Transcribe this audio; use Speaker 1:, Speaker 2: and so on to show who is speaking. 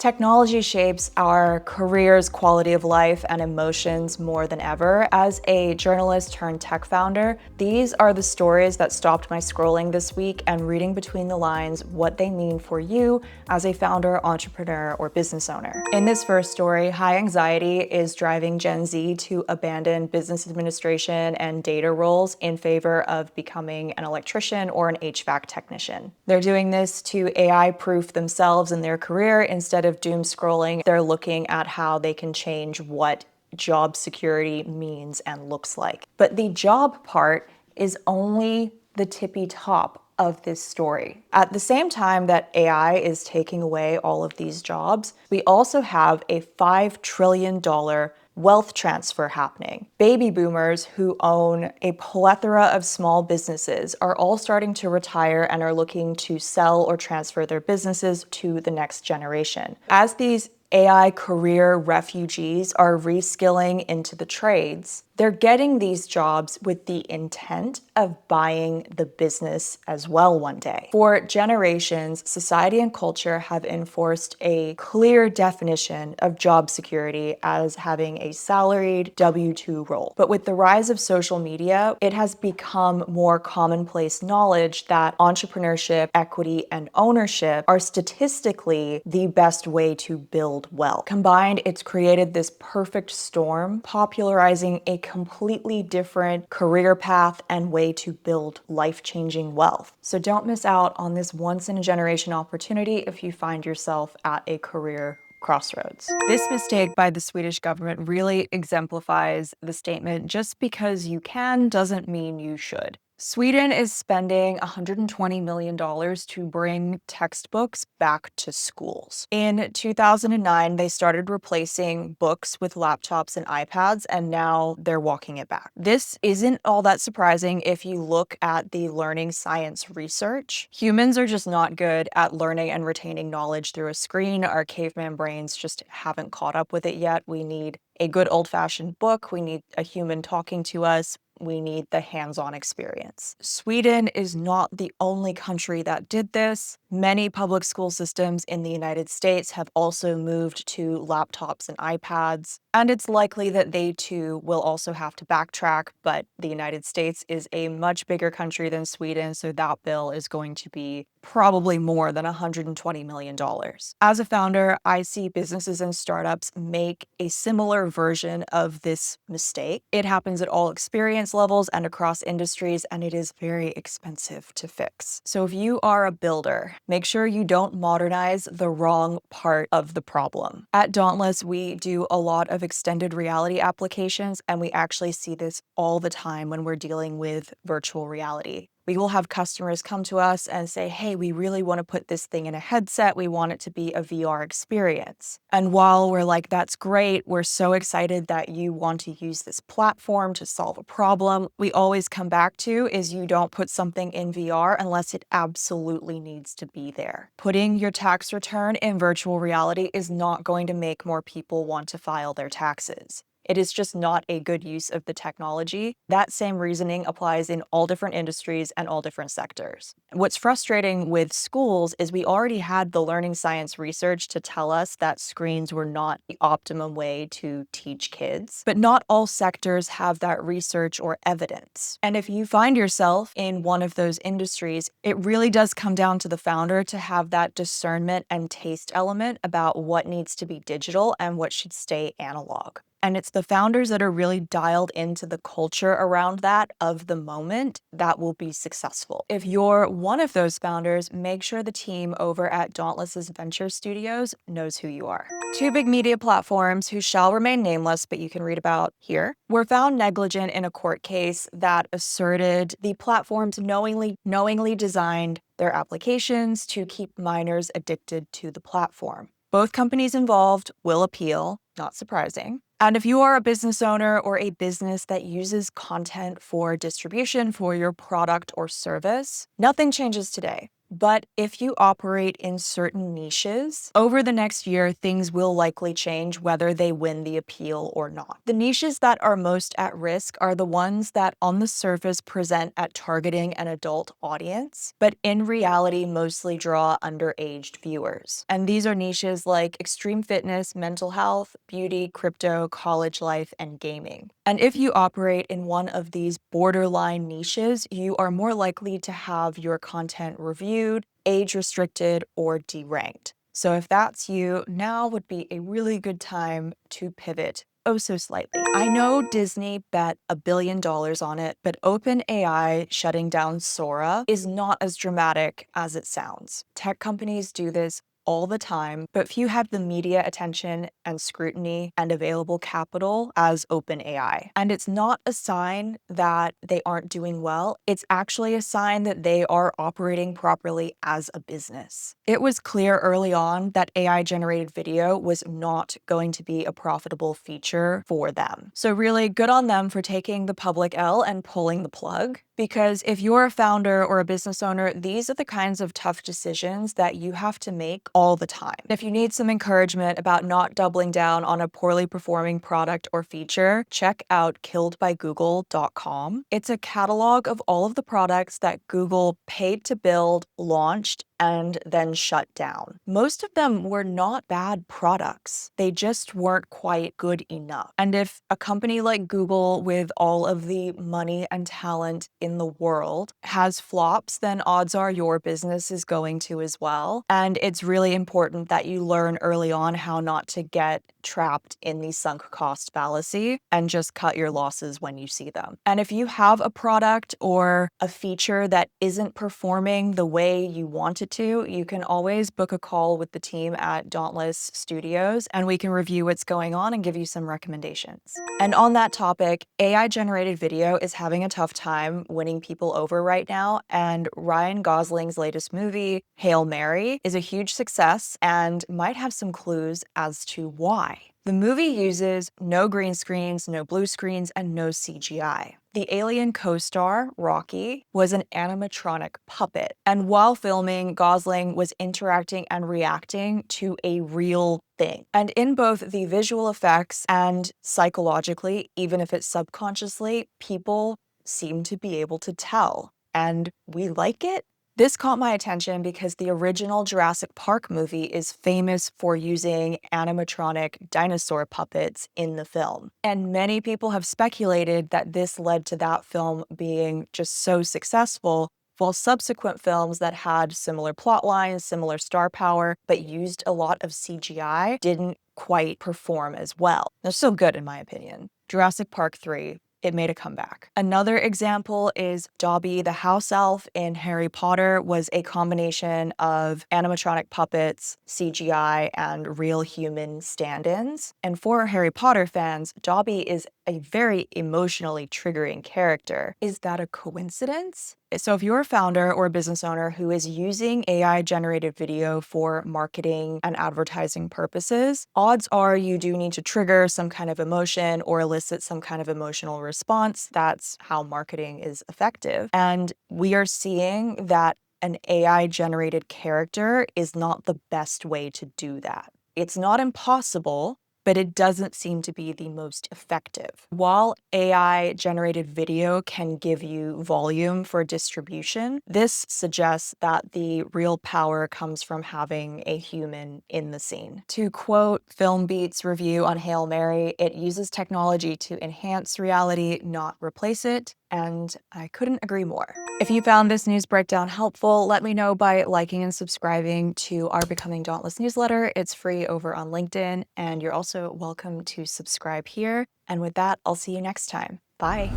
Speaker 1: Technology shapes our careers, quality of life, and emotions more than ever. As a journalist turned tech founder, these are the stories that stopped my scrolling this week and reading between the lines what they mean for you as a founder, entrepreneur, or business owner. In this first story, high anxiety is driving Gen Z to abandon business administration and data roles in favor of becoming an electrician or an HVAC technician. They're doing this to AI-proof themselves in their career instead of doom scrolling. They're looking at how they can change what job security means and looks like. But the job part is only the tippy top of this story. At the same time that AI is taking away all of these jobs, we also have a $5 trillion wealth transfer happening. Baby boomers who own a plethora of small businesses are all starting to retire and are looking to sell or transfer their businesses to the next generation. As these AI career refugees are reskilling into the trades, they're getting these jobs with the intent of buying the business as well one day. For generations, society and culture have enforced a clear definition of job security as having a salaried W-2 role. But with the rise of social media, it has become more commonplace knowledge that entrepreneurship, equity, and ownership are statistically the best way to build wealth. Combined, it's created this perfect storm, popularizing a completely different career path and way to build life-changing wealth. So don't miss out on this once-in-a-generation opportunity if you find yourself at a career crossroads. This mistake by the Swedish government really exemplifies the statement, just because you can doesn't mean you should. Sweden is spending $120 million to bring textbooks back to schools. In 2009, they started replacing books with laptops and iPads, and now they're walking it back. This isn't all that surprising if you look at the learning science research. Humans are just not good at learning and retaining knowledge through a screen. Our caveman brains just haven't caught up with it yet. We need a good old-fashioned book. We need a human talking to us. We need the hands-on experience. Sweden is not the only country that did this. Many public school systems in the United States have also moved to laptops and iPads, and it's likely that they too will also have to backtrack, but the United States is a much bigger country than Sweden, so that bill is going to be probably more than $120 million. As a founder, I see businesses and startups make a similar version of this mistake. It happens at all experience levels and across industries, and it is very expensive to fix. So if you are a builder, make sure you don't modernize the wrong part of the problem. At Dauntless, we do a lot of extended reality applications, and we actually see this all the time when we're dealing with virtual reality. We will have customers come to us and say, hey, we really want to put this thing in a headset. We want it to be a VR experience. And while we're like, that's great, we're so excited that you want to use this platform to solve a problem, we always come back to is you don't put something in VR unless it absolutely needs to be there. Putting your tax return in virtual reality is not going to make more people want to file their taxes. It is just not a good use of the technology. That same reasoning applies in all different industries and all different sectors. What's frustrating with schools is we already had the learning science research to tell us that screens were not the optimum way to teach kids, but not all sectors have that research or evidence. And if you find yourself in one of those industries, it really does come down to the founder to have that discernment and taste element about what needs to be digital and what should stay analog. And it's the founders that are really dialed into the culture around that of the moment that will be successful. If you're one of those founders, make sure the team over at Dauntless's Venture Studios knows who you are. Two big media platforms who shall remain nameless, but you can read about here, were found negligent in a court case that asserted the platforms knowingly designed their applications to keep minors addicted to the platform. Both companies involved will appeal, not surprising. And if you are a business owner or a business that uses content for distribution for your product or service, nothing changes today. But if you operate in certain niches, over the next year, things will likely change whether they win the appeal or not. The niches that are most at risk are the ones that on the surface present at targeting an adult audience, but in reality mostly draw underaged viewers. And these are niches like extreme fitness, mental health, beauty, crypto, college life, and gaming. And if you operate in one of these borderline niches, you are more likely to have your content reviewed, age restricted, or deranked. So if that's you, now would be a really good time to pivot oh so slightly. I know Disney bet $1 billion on it, but OpenAI shutting down Sora is not as dramatic as it sounds. Tech companies do this all the time, but few have the media attention and scrutiny and available capital as OpenAI. And it's not a sign that they aren't doing well, it's actually a sign that they are operating properly as a business. It was clear early on that AI-generated video was not going to be a profitable feature for them. So really good on them for taking the public L and pulling the plug. Because if you're a founder or a business owner, these are the kinds of tough decisions that you have to make all the time. If you need some encouragement about not doubling down on a poorly performing product or feature, check out killedbygoogle.com. It's a catalog of all of the products that Google paid to build, launched, and then shut down. Most of them were not bad products. They just weren't quite good enough. And if a company like Google, with all of the money and talent in the world, has flops, then odds are your business is going to as well. And it's really important that you learn early on how not to get trapped in the sunk cost fallacy and just cut your losses when you see them. And if you have a product or a feature that isn't performing the way you want it to, you can always book a call with the team at Dauntless Studios and we can review what's going on and give you some recommendations. And on that topic, AI-generated video is having a tough time winning people over right now, and Ryan Gosling's latest movie, Hail Mary, is a huge success and might have some clues as to why. The movie uses no green screens, no blue screens, and no CGI. The alien co-star, Rocky, was an animatronic puppet, and while filming, Gosling was interacting and reacting to a real thing. And in both the visual effects and psychologically, even if it's subconsciously, people seem to be able to tell. And we like it. This caught my attention because the original Jurassic Park movie is famous for using animatronic dinosaur puppets in the film. And many people have speculated that this led to that film being just so successful, while subsequent films that had similar plot lines, similar star power, but used a lot of CGI didn't quite perform as well. They're still good in my opinion. Jurassic Park 3. It made a comeback. Another example is Dobby the house elf in Harry Potter was a combination of animatronic puppets, CGI, and real human stand-ins. And for Harry Potter fans, Dobby is a very emotionally triggering character. Is that a coincidence? So if you're a founder or a business owner who is using AI-generated video for marketing and advertising purposes, odds are you do need to trigger some kind of emotion or elicit some kind of emotional response. That's how marketing is effective. And we are seeing that an AI-generated character is not the best way to do that. It's not impossible, but it doesn't seem to be the most effective. While AI-generated video can give you volume for distribution, this suggests that the real power comes from having a human in the scene. To quote Film Beat's review on Hail Mary, it uses technology to enhance reality, not replace it. And I couldn't agree more. If you found this news breakdown helpful, let me know by liking and subscribing to our Becoming Dauntless newsletter. It's free over on LinkedIn, and you're also welcome to subscribe here. And with that, I'll see you next time. Bye.